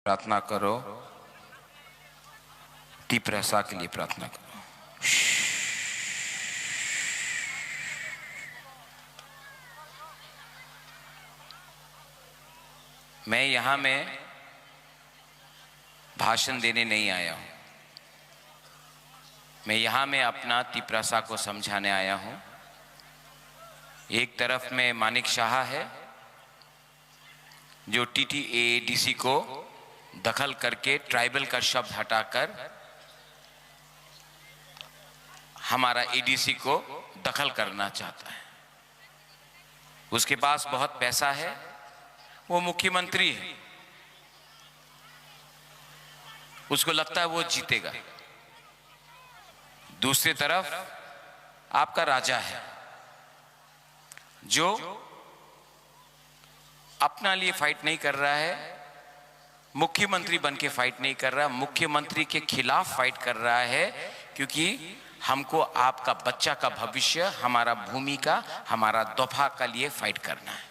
प्रार्थना करो, तीव्रता के लिए प्रार्थना करो। मैं यहां में भाषण देने नहीं आया हूं, मैं यहां में अपना तीव्रता को समझाने आया हूं। एक तरफ में मानिक शाह है जो TTAADC को दखल करके ट्राइबल का शब्द हटाकर हमारा ADC को दखल करना चाहता है। उसके पास बहुत पैसा है, वो मुख्यमंत्री है, उसको लगता है वो जीतेगा। दूसरी तरफ आपका राजा है जो अपना लिए फाइट नहीं कर रहा है, मुख्यमंत्री बन के फाइट नहीं कर रहा, मुख्यमंत्री के खिलाफ फाइट कर रहा है, क्योंकि हमको आपका बच्चा का भविष्य, हमारा भूमि का, हमारा दफा का लिए फाइट करना है।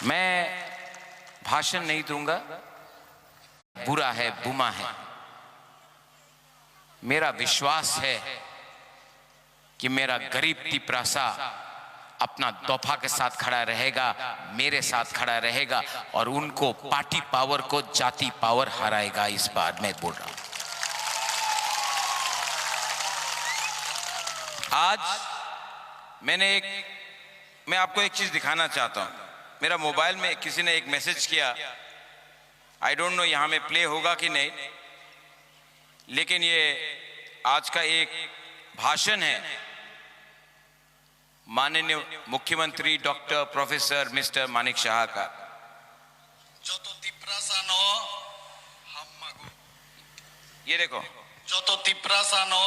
मैं भाषण नहीं दूंगा, बुरा है, बुमा है। मेरा विश्वास है कि मेरा गरीब तीव्रता अपना दफा के साथ खड़ा रहेगा, मेरे साथ खड़ा रहेगा और उनको पार्टी पावर को जाति पावर हराएगा। इस बार मैं बोल रहा हूं। आज मैं आपको एक चीज दिखाना चाहता हूं। मेरा मोबाइल में किसी ने एक मैसेज किया, आई डोंट नो यहां में प्ले होगा कि नहीं, लेकिन ये आज का एक भाषण है माननीय मुख्यमंत्री doctor professor mister Manik Shah का। जो तो तीव्रता नो हम मागू, ये देखो, जो तो तीव्रता नो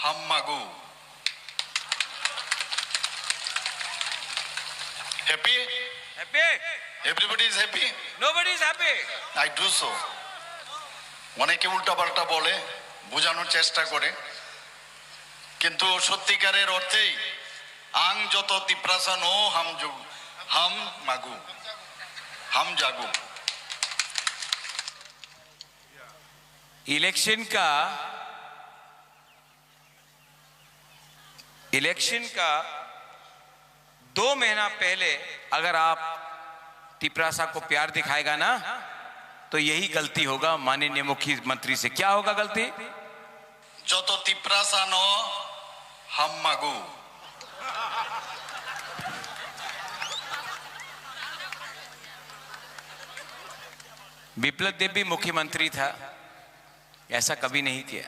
हम मागू। Happy happy, everybody is happy, nobody is happy. I do so. অনেকে উল্টা পাল্টা বলে, বোঝানোর চেষ্টা করে, কিন্তু সত্যিকারের অর্থেই আং যত তিপ্রাসা নো হাম মাগু, হাম জাগু। इलेक्शन का 2 महीना पहले अगर आप तीव्रता को प्यार दिखाएगा ना, तो यही गलती होगा माननीय मुख्यमंत्री से। क्या होगा गलती? जो तो तीव्रता नो हम मागू। विप्लव देव भी मुख्यमंत्री था, ऐसा कभी नहीं किया।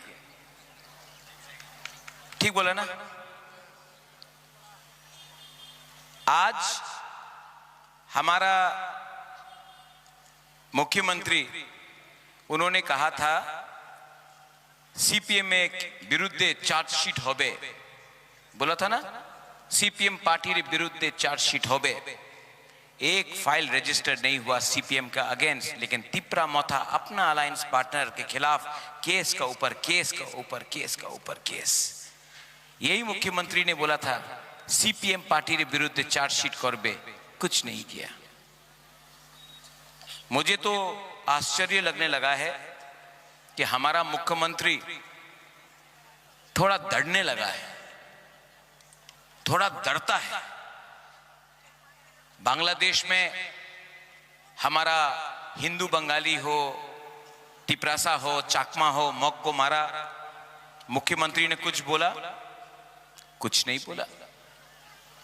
ठीक बोला ना? आज हमारा मुख्यमंत्री, उन्होंने कहा था CPM में विरुद्ध चार्जशीट होबे, बोला था ना, CPM पार्टी विरुद्ध चार्जशीट होबे। एक फाइल रजिस्टर नहीं हुआ CPM का अगेंस्ट, लेकिन तिप्रा मोथा अपना अलायंस पार्टनर के खिलाफ केस का ऊपर केस का ऊपर केस का ऊपर केस। यही मुख्यमंत्री ने बोला था CPM पार्टी विरुद्ध चार्जशीट करबे, कुछ नहीं किया। मुझे तो आश्चर्य लगने लगा है कि हमारा मुख्यमंत्री थोड़ा डरने लगा है, थोड़ा डरता है। बांग्लादेश में हमारा हिंदू बंगाली हो, तिप्रासा हो, चाकमा हो, मौक को मारा, मुख्यमंत्री ने कुछ बोला? कुछ नहीं बोला।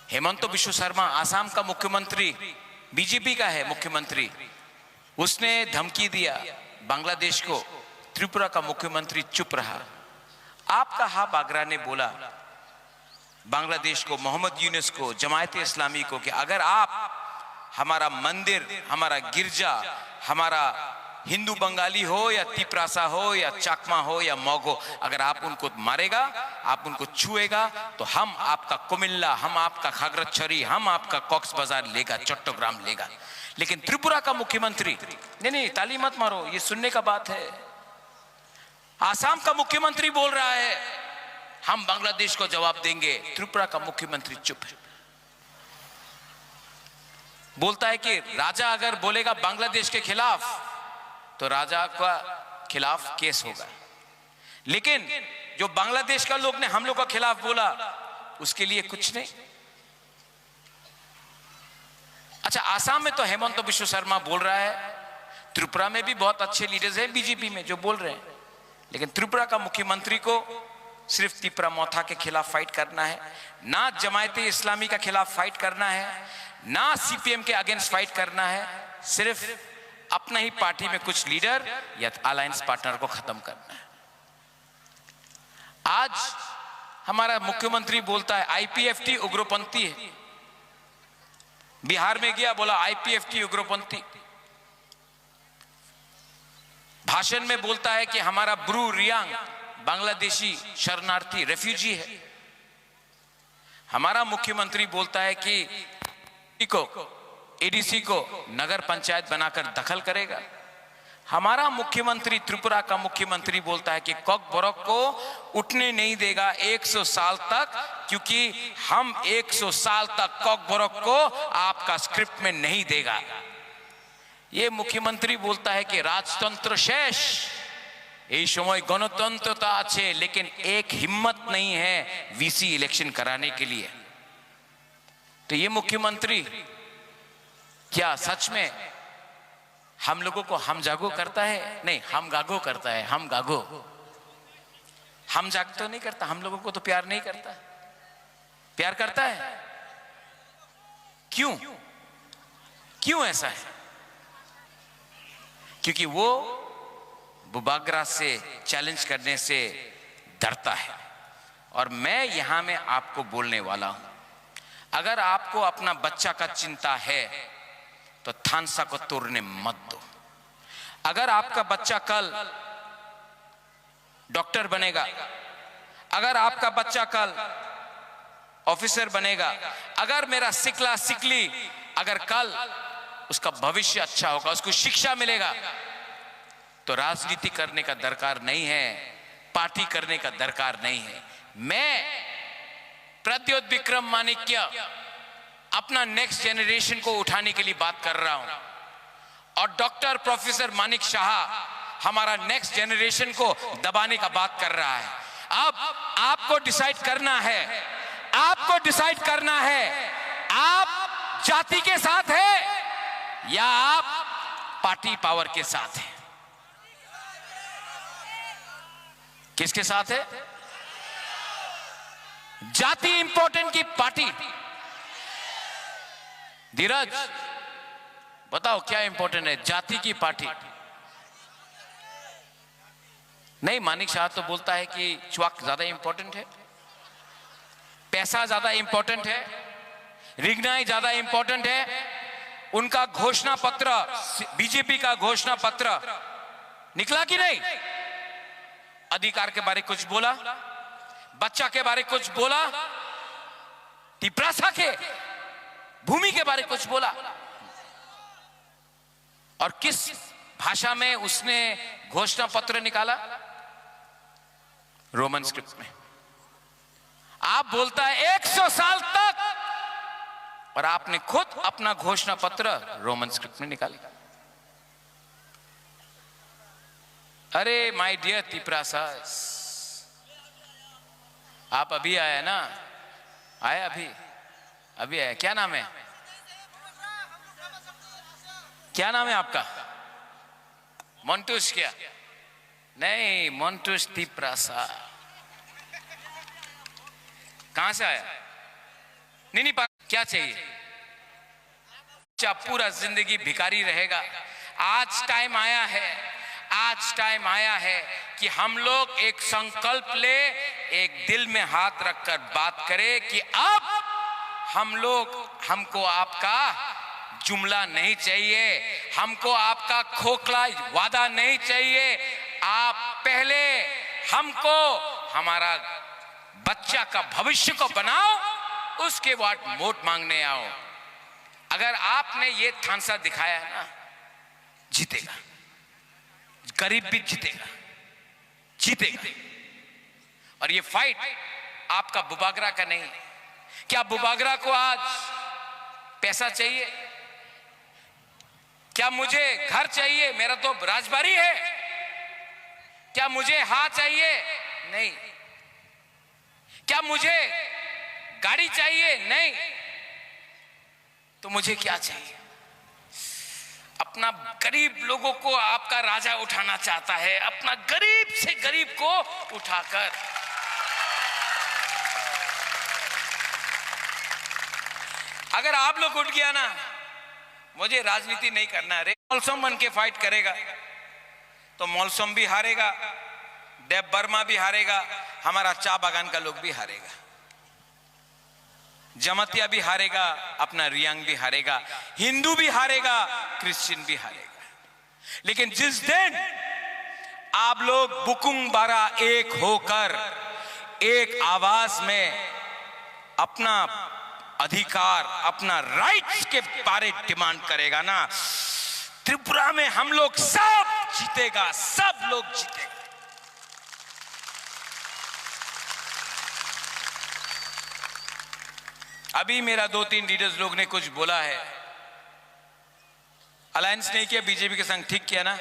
हेमंत बिश्व शर्मा आसाम का मुख्यमंत्री, बीजेपी का है मुख्यमंत्री, उसने धमकी दिया बांग्लादेश को, त्रिपुरा का मुख्यमंत्री चुप रहा। आपका हाब आगरा ने बोला बांग्लादेश को, मोहम्मद यूनुस को, जमायत इस्लामी को कि अगर आप हमारा मंदिर, हमारा गिरजा, हमारा हिंदू बंगाली हो या तिप्रासा हो या चाकमा हो या मौग हो, अगर आप उनको मारेगा, आप उनको छुएगा, तो हम आपका कुमिल्ला, हम आपका खागरछरी, हम आपका कॉक्स बाजार लेगा, चट्टोग्राम लेगा। लेकिन त्रिपुरा का मुख्यमंत्री, नहीं, ताली मत मारो, ये सुनने का बात है। आसाम का मुख्यमंत्री बोल रहा है हम बांग्लादेश को जवाब देंगे, त्रिपुरा का मुख्यमंत्री चुप है। बोलता है कि राजा अगर बोलेगा बांग्लादेश के खिलाफ तो राजा का खिलाफ केस होगा, लेकिन जो बांग्लादेश का लोग ने हम लोग का खिलाफ बोला उसके लिए कुछ नहीं। अच्छा, आसाम में तो हेमंत बिश्व शर्मा बोल रहा है, त्रिपुरा में भी बहुत अच्छे लीडर्स हैं बीजेपी में जो बोल रहे हैं, लेकिन त्रिपुरा का मुख्यमंत्री को सिर्फ त्रिपुरा मोथा के खिलाफ फाइट करना है, ना जमायते इस्लामी का खिलाफ फाइट करना है, ना सीपीएम के अगेंस्ट फाइट करना है, सिर्फ अपना ही पार्टी में कुछ लीडर या अलायंस पार्टनर को खत्म करना है। आज हमारा मुख्यमंत्री बोलता है आईपीएफटी उग्रपंथी है, बिहार में गया बोला आईपीएफटी उग्रपंथी, भाषण में बोलता है कि हमारा ब्रू रियांग बांग्लादेशी शरणार्थी रेफ्यूजी है। हमारा मुख्यमंत्री बोलता है कि एडीसी को नगर पंचायत बनाकर दखल करेगा। हमारा मुख्यमंत्री त्रिपुरा का मुख्यमंत्री बोलता है कि कॉकबोरक को उठने नहीं देगा 100 साल तक, क्योंकि हम 100 साल तक कॉकबोरक को आपका स्क्रिप्ट में नहीं देगा। ये मुख्यमंत्री बोलता है कि राजतंत्र शेष, এই সময় गणतंत्रता আছে, लेकिन एक हिम्मत नहीं है वीसी इलेक्शन कराने के लिए। तो ये मुख्यमंत्री क्या सच में हम लोगों को हम जागो करता है? नहीं, हम गागो करता है। हम गागो, हम जाग तो नहीं करता, हम लोगों को तो प्यार नहीं करता। प्यार करता है? क्यों क्यों ऐसा है? क्योंकि वो बुबागरा से चैलेंज करने से डरता है। और मैं यहां में आपको बोलने वाला हूं, अगर आपको अपना बच्चा का चिंता है तो थानसा को तोड़ने मत दो। अगर आपका बच्चा कल डॉक्टर बनेगा, अगर आपका बच्चा कल ऑफिसर बनेगा, अगर मेरा सिकला सिकली अगर कल उसका भविष्य अच्छा होगा, उसको शिक्षा मिलेगा, तो राजनीति करने का दरकार नहीं है, पार्टी करने का दरकार नहीं है। मैं प्रद्योत विक्रम माणिक्य अपना नेक्स्ट जनरेशन को उठाने के लिए बात कर रहा हूं, और डॉक्टर प्रोफेसर मानिक शाह हमारा नेक्स्ट जनरेशन को दबाने का बात कर रहा है। अब आपको डिसाइड करना है, आपको डिसाइड करना है, आप जाति के साथ है या आप पार्टी पावर के साथ है। किसके साथ है? जाति इंपॉर्टेंट की पार्टी? धीरज बताओ क्या इंपॉर्टेंट है, जाति की पार्टी? नहीं, मानिक शाह तो बोलता है कि च्वाक ज्यादा इंपॉर्टेंट है, पैसा ज्यादा इंपॉर्टेंट है, रिगनाई ज्यादा इंपॉर्टेंट है। उनका घोषणा पत्र, बीजेपी का घोषणा पत्र निकला कि नहीं? अधिकार के बारे कुछ बोला, बच्चा के बारे कुछ बोला, तिप्रासा के भूमि के बारे कुछ बोला, और किस भाषा में उसने घोषणा पत्र निकाला? रोमन स्क्रिप्ट में। आप बोलता है 100 साल तक, और आपने खुद अपना घोषणा पत्र रोमन स्क्रिप्ट में निकाला। अरे माय डियर तिप्रासा, आप अभी आया ना? आया अभी आया। क्या नाम है? क्या नाम है आपका? मोन्टूस? क्या? नहीं, मोन्टूस तिप्रासा। कहां से आया? नहीं, क्या चाहिए? पूरा जिंदगी भिखारी रहेगा? आज टाइम आया है, आज टाइम आया है कि हम लोग एक संकल्प ले, एक दिल में हाथ रखकर बात करें कि अब हमको आपका जुमला नहीं चाहिए, हमको आपका खोखला वादा नहीं चाहिए। आप पहले हमको हमारा बच्चा का भविष्य को बनाओ, उसके बाद वोट मांगने आओ। अगर आपने ये थानसा दिखाया है ना, जीतेगा, गरीब भी जीतेगा। और ये फाइट आपका बुबागरा का नहीं है। क्या बुबागरा को आज पैसा चाहिए? क्या मुझे घर चाहिए? मेरा तो राजबाड़ी है। क्या मुझे हाथ चाहिए? नहीं। क्या मुझे गाड़ी चाहिए? नहीं। तो मुझे क्या चाहिए? अपना गरीब लोगों को आपका राजा उठाना चाहता है, अपना गरीब से गरीब को उठाकर। अगर आप लोग उठ गया ना, मुझे राजनीति नहीं करना है। मौलसम बन के फाइट करेगा तो मौलसम भी हारेगा, देव वर्मा भी हारेगा, हमारा चा बागान का लोग भी हारेगा, जमतिया भी हारेगा, अपना रियांग भी हारेगा, हिंदू भी हारेगा, क्रिश्चियन भी हारेगा। लेकिन जिस दिन आप लोग बुकुंग बारा एक होकर एक आवाज में अपना अधिकार, अपना राइट्स के बारे डिमांड करेगा ना, त्रिपुरा में हम लोग सब जीतेगा, सब लोग जीतेगा। अभी मेरा 2-3 लीडर्स लोग ने कुछ बोला है, अलायंस नहीं किया बीजेपी के संग, ठीक किया ना?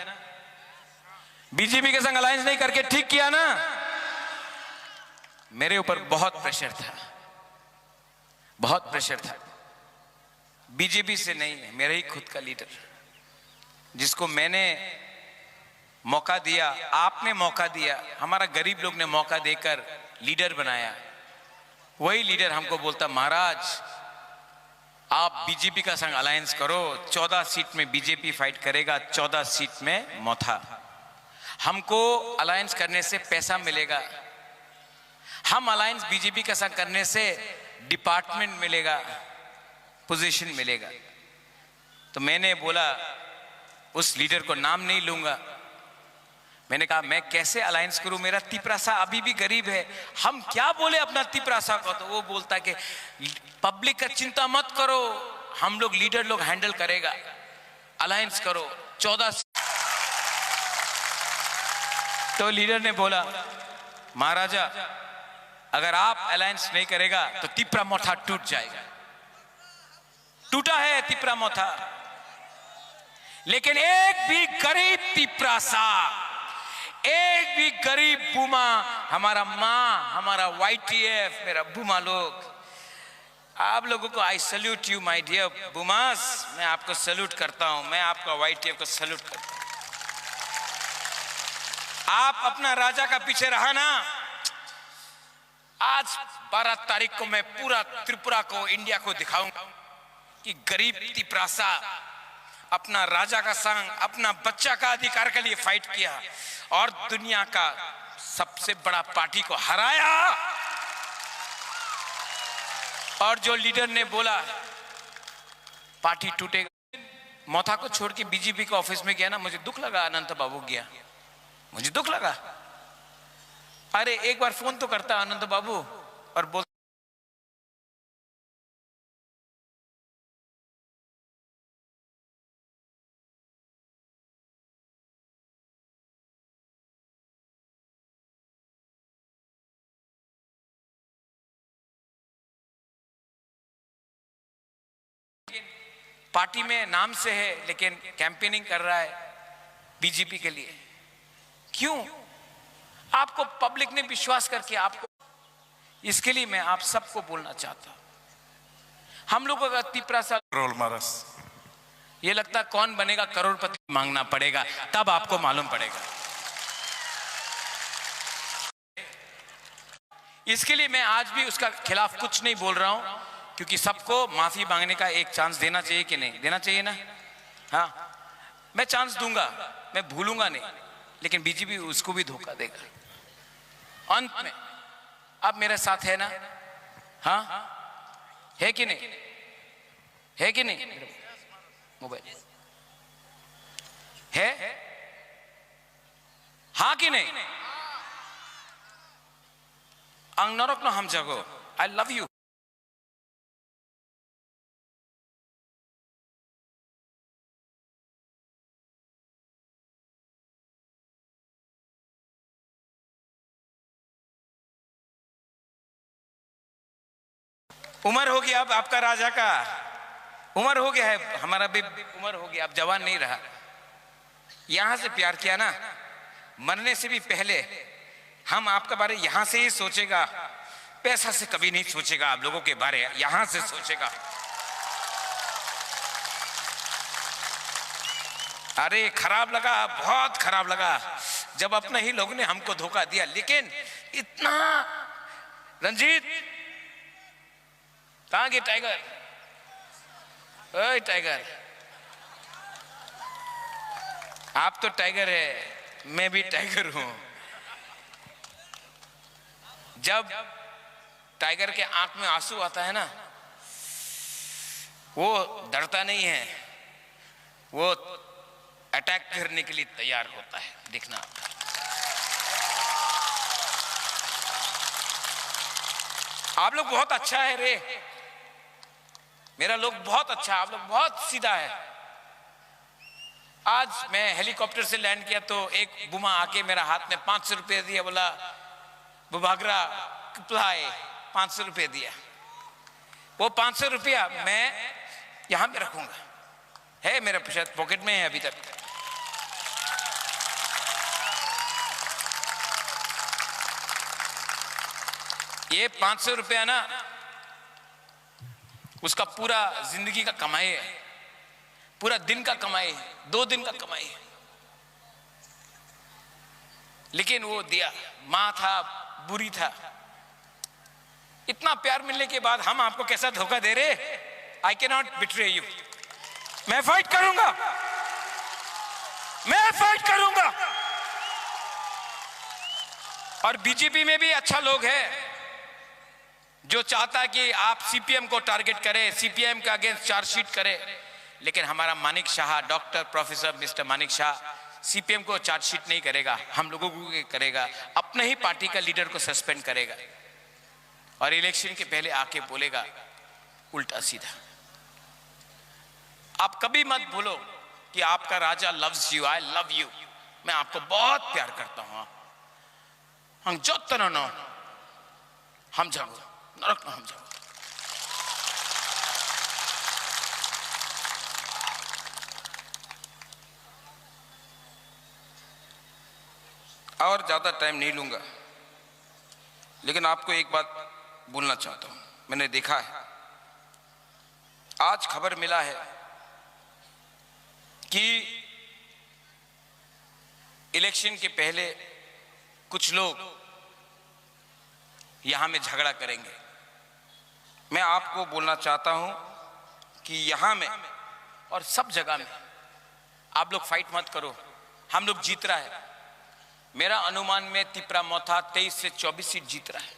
बीजेपी के संग अलायंस नहीं करके ठीक किया ना? मेरे ऊपर बहुत प्रेशर था, बहुत प्रेशर था। बीजेपी से नहीं है, मेरा ही खुद का लीडर, जिसको मैंने मौका दिया, आपने मौका दिया, हमारा गरीब लोग ने मौका देकर लीडर बनाया। वही लीडर हमको बोलता, महाराज आप बीजेपी का संग अलायंस करो, 14 सीट में बीजेपी फाइट करेगा, 14 सीट में मोथा। हमको अलायंस करने से पैसा मिलेगा, हम अलायंस बीजेपी का संग करने से डिपार्टमेंट मिलेगा, पोजीशन मिलेगा। तो मैंने बोला, उस लीडर को नाम नहीं लूंगा, मैंने कहा मैं कैसे अलायंस करूं, मेरा तिपरासा अभी भी गरीब है, हम क्या बोले अपना तिपरासा को? तो वो बोलता कि पब्लिक का चिंता मत करो, हम लोग लीडर लोग हैंडल करेगा, अलायंस करो 14। तो लीडर ने बोला, महाराजा अगर आप अलायंस नहीं करेगा तो तिपरा मोथा टूट जाएगा। टूटा है तिपरा मोथा, लेकिन एक भी गरीब तिपरासा, एक भी गरीब बुमा, हमारा माँ, हमारा YTF, मेरा बुमा लोग, आप लोगों को I salute you my dear बुमास, मैं आपको सल्यूट करता हूं, मैं आपका YTF को सल्यूट करता हूं। आप अपना राजा का पीछे रहा ना, आज 12 तारीख को मैं पूरा त्रिपुरा को, इंडिया को दिखाऊंगा कि गरीब तिपरासा अपना राजा का संग, अपना बच्चा का अधिकार के लिए फाइट किया और दुनिया का सबसे बड़ा पार्टी को हराया। और जो लीडर ने बोला पार्टी टूटेगा, मोथा को छोड़ के बीजेपी के ऑफिस में गया ना, मुझे दुख लगा। अनंत बाबू गया, मुझे दुख लगा। अरे एक बार फोन तो करता अनंत बाबू और बोल, पार्टी में नाम से है लेकिन कैंपेनिंग कर रहा है बीजेपी के लिए। क्यों? आपको पब्लिक ने विश्वास करके आपको, इसके लिए मैं आप सबको बोलना चाहता हूं, हम लोगों का तिपरासा रोल मारस, ये लगता कौन बनेगा करोड़पति, मांगना पड़ेगा तब आपको मालूम पड़ेगा। इसके लिए मैं आज भी उसका खिलाफ कुछ नहीं बोल रहा हूं, क्योंकि सबको माफी मांगने का एक चांस देना चाहिए कि नहीं देना चाहिए ना? हाँ, मैं चांस दूंगा, मैं भूलूंगा नहीं, लेकिन बीजेपी उसको भी धोखा देगा अंत में। अब मेरे साथ है ना? हाँ है कि नहीं? है कि नहीं? मोबाइल है, हाँ कि नहीं? अंग नरक न हम जगो, आई लव यू। उम्र होगी अब आपका राजा का, उम्र हो गया है, हमारा भी उम्र हो गया, अब जवान नहीं रहा। यहां से प्यार किया ना, मरने से भी पहले हम आपका बारे यहां से ही सोचेगा, पैसा से कभी नहीं सोचेगा, आप लोगों के बारे यहां से सोचेगा। अरे खराब लगा, बहुत खराब लगा जब अपने ही लोगों ने हमको धोखा दिया। लेकिन इतना, रंजीत कहां गए टाइगर? ओए टाइगर, आप तो टाइगर है, मैं भी टाइगर हूं। जब टाइगर के आंख में आंसू आता है ना, वो डरता नहीं है, वो अटैक करने के लिए तैयार होता है। देखना, आप लोग बहुत अच्छा है रे, मेरा लोग बहुत अच्छा है, आप लोग बहुत सीधा है। आज मैं हेलीकॉप्टर से लैंड किया तो एक बुमा आके मेरा हाथ में 500 रुपये दिया, बोला बुभागरा किप्लाई, 500 रुपये दिया। वो 500 रुपया मैं यहां पे रखूंगा, है मेरा पॉकेट में है अभी तक। ये 500 रुपया ना, उसका पूरा जिंदगी का कमाई है, पूरा दिन का कमाई है, 2 दिन का कमाई है। लेकिन वो दिया, मां था, बुरी था। इतना प्यार मिलने के बाद हम आपको कैसा धोखा दे रहे? I can not betray you. मैं फाइट करूंगा, मैं फाइट करूंगा। और बीजेपी में भी अच्छा लोग है जो चाहता है कि आप सीपीएम को टारगेट करें, सीपीएम के अगेंस्ट चार्जशीट करें। लेकिन हमारा Manik Shah, doctor professor mister Manik Shah CPM को चार्जशीट नहीं करेगा, हम लोगों को करेगा, अपने ही पार्टी का लीडर को सस्पेंड करेगा और इलेक्शन के पहले आके बोलेगा उल्टा सीधा। आप कभी मत भूलो कि आपका राजा loves you, I love you, मैं आपको बहुत प्यार करता हूं। हम जो तरह न हम जाओ नरक में हम जाओ। और ज्यादा टाइम नहीं लूंगा, लेकिन आपको एक बात बोलना चाहता हूं। मैंने देखा है, आज खबर मिला है कि इलेक्शन के पहले कुछ लोग यहां में झगड़ा करेंगे। मैं आपको बोलना चाहता हूं कि यहां में और सब जगह में आप लोग फाइट मत करो, हम लोग जीत रहा है। मेरा अनुमान में तिपरा मोथा 23 से 24 सीट जीत रहा है।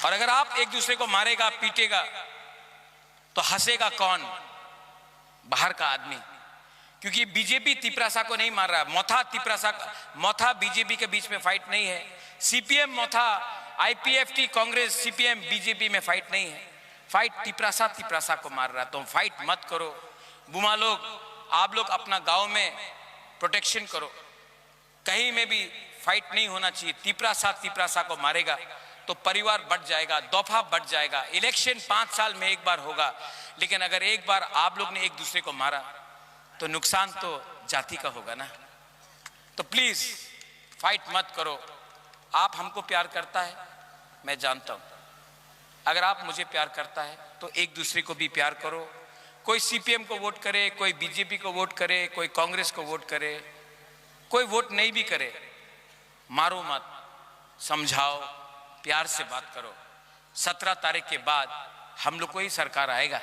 और अगर आप एक दूसरे को मारेगा, पीटेगा, तो हंसेगा कौन? बाहर का आदमी। क्योंकि बीजेपी तिपरासा को नहीं मार रहा, मोथा तिपरासा, मोथा बीजेपी के बीच में फाइट नहीं है। सीपीएम मोथा, आईपीएफटी कांग्रेस, सीपीएम बीजेपी में फाइट नहीं है, फाइट तिपरासा को मार रहा। तो फाइट मत करो। बुमा लोग, आप लोग अपना गांव में प्रोटेक्शन करो, कहीं में भी फाइट नहीं होना चाहिए। तिपरासा को मारेगा तो परिवार बढ़ जाएगा, दफा बढ़ जाएगा। इलेक्शन 5 साल में एक बार होगा, लेकिन अगर एक बार आप लोग ने एक दूसरे को मारा तो नुकसान तो जाति का होगा ना। तो प्लीज फाइट मत करो। आप हमको प्यार करता है, मैं जानता हूं। अगर आप मुझे प्यार करता है तो एक दूसरे को भी प्यार करो। कोई सीपीएम को वोट करे, कोई बीजेपी को वोट करे, कोई कांग्रेस को वोट करे, कोई वोट नहीं भी करे, मारो मत, समझाओ, प्यार से बात करो। 17 तारीख के बाद हम लोग को ही सरकार आएगा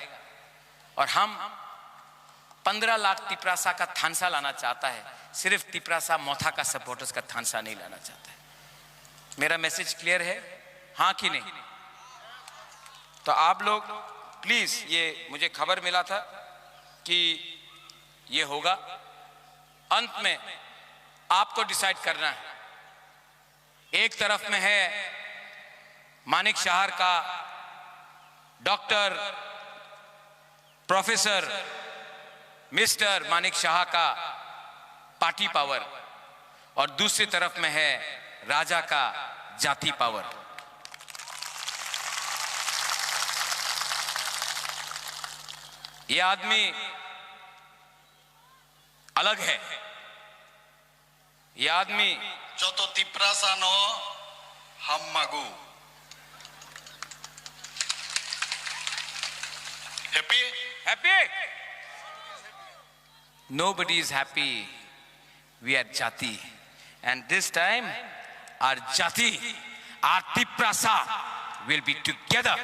और हम 15 लाख तिपरासा का थानसा लाना चाहता है, सिर्फ तिपरासा मोथा का सपोर्टर्स का थानसा नहीं लाना चाहता है। मेरा मैसेज क्लियर है, हाँ कि नहीं? तो आप लोग प्लीज, ये मुझे खबर मिला था कि ये होगा, अंत में आपको डिसाइड करना है। एक तरफ में है मानिक शाह का doctor professor mister Manik Shah का पार्टी पावर, और दूसरी तरफ में है राजा का जाति पावर। ये आदमी अलग है। ये आदमी joto tiprasa no hammagu. Happy? happy? Nobody is happy. We are Jati, and this time our Jati, our Tiprasa will be together.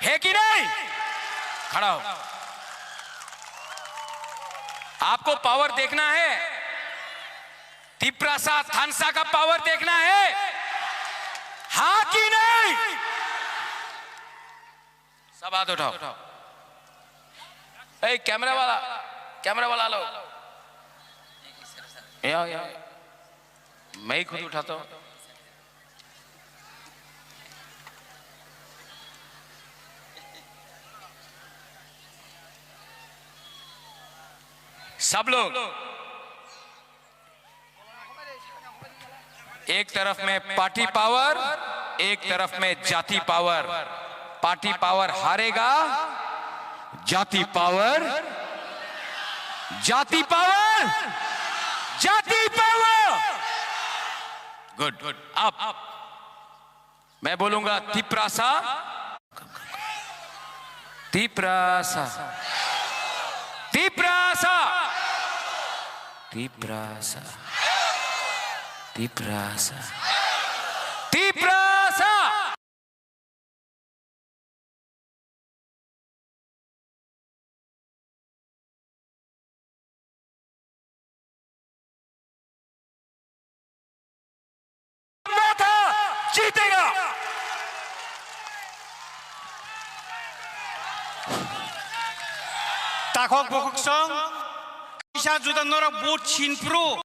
है कि नहीं? खड़ा हो। आपको पावर देखना है, तिप्रासा थानसा का पावर देखना है, हाँ कि नहीं? सब हाथ उठाओ। ए कैमरा वाला लो। या मैं ही खुद उठाता हूं। सब लोग एक तरफ में पार्टी पावर, एक तरफ में जाति पावर। पार्टी पावर हारेगा, जाति पावर गुड। अब मैं बोलूंगा तिप्रासा, तिप्रासा, तिप्रासा, तिप्रासा, तिप्रासा, तिप्रासा। जीतेगा। Takok bokok song, isa judan nora bot chinpro.